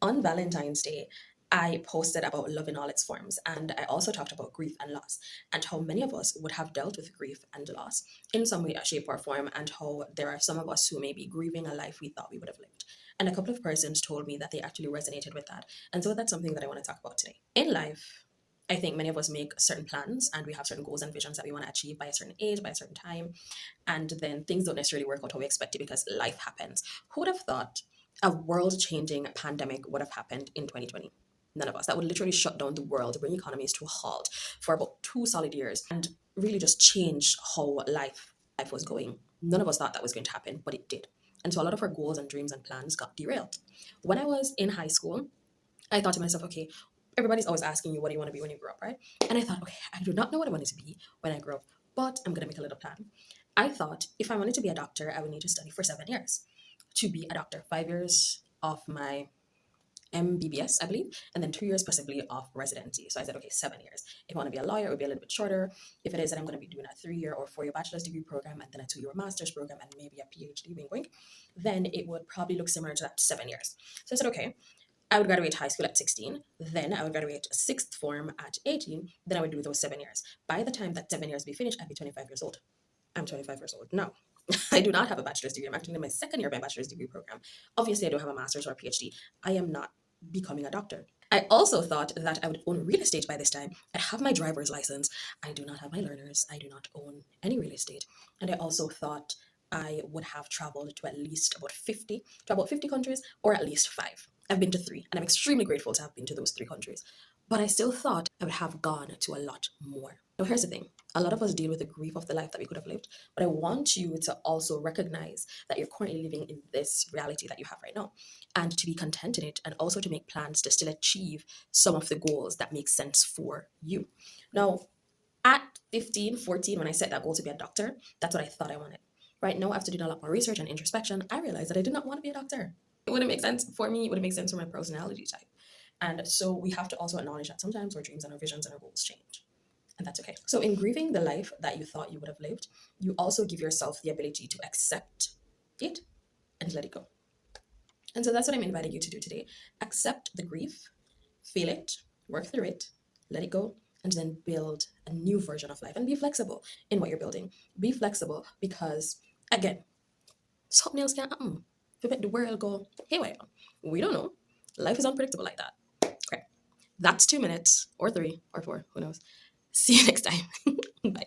On Valentine's Day, I posted about love in all its forms, and I also talked about grief and loss, and how many of us would have dealt with grief and loss in some way, shape, or form, and how there are some of us who may be grieving a life we thought we would have lived. And a couple of persons told me that they actually resonated with that. And so that's something that I want to talk about today. In life, I think many of us make certain plans and we have certain goals and visions that we want to achieve by a certain age, by a certain time, and then things don't necessarily work out how we expect it because life happens. Who would have thought a world changing pandemic would have happened in 2020? None of us. That would literally shut down the world, bring economies to a halt for about 2 solid years, and really just change how life was going. None of us thought that was going to happen, but it did. And so a lot of our goals and dreams and plans got derailed. When I was in high school, I thought to myself, okay, everybody's always asking you what do you want to be when you grow up, right? And I thought, okay, I do not know what I wanted to be when I grow up, but I'm gonna make a little plan. I thought if I wanted to be a doctor, I would need to study for 7 years to be a doctor. 5 years of my MBBS, I believe, and then 2 years possibly of residency. So I said, okay, 7 years. If I want to be a lawyer, it would be a little bit shorter. If it is that I'm going to be doing a 3 year or 4 year bachelor's degree program and then a 2 year master's program and maybe a PhD, wink, wink, then it would probably look similar to that 7 years. So I said, okay, I would graduate high school at 16. Then I would graduate sixth form at 18. Then I would do those 7 years. By the time that 7 years be finished, I'd be 25 years old. I'm 25 years old now. I do not have a bachelor's degree. I'm actually in my second year of my bachelor's degree program. Obviously, I don't have a master's or a PhD. I am not becoming a doctor. I also thought that I would own real estate by this time. I have my driver's license. I do not have my learners. I do not own any real estate. And I also thought I would have traveled to at least about 50 countries, or at least five. I've been to three, and I'm extremely grateful to have been to those three countries. But I still thought I would have gone to a lot more. Now, here's the thing, a lot of us deal with the grief of the life that we could have lived, but I want you to also recognize that you're currently living in this reality that you have right now and to be content in it, and also to make plans to still achieve some of the goals that make sense for you. Now, at 15, 14, when I set that goal to be a doctor, that's what I thought I wanted. Right now, after doing a lot more research and introspection, I realized that I did not want to be a doctor. It wouldn't make sense for me, it wouldn't make sense for my personality type. And so we have to also acknowledge that sometimes our dreams and our visions and our goals change. And that's okay. So, in grieving the life that you thought you would have lived, you also give yourself the ability to accept it and let it go. And so that's what I'm inviting you to do today. Accept the grief, feel it, work through it, let it go, and then build a new version of life and be flexible in what you're building. Be flexible because, again, something else can happen. If you let the world go, hey, wait, we don't know. Life is unpredictable like that. Okay. That's 2 minutes or three or four, who knows. See you next time. Bye.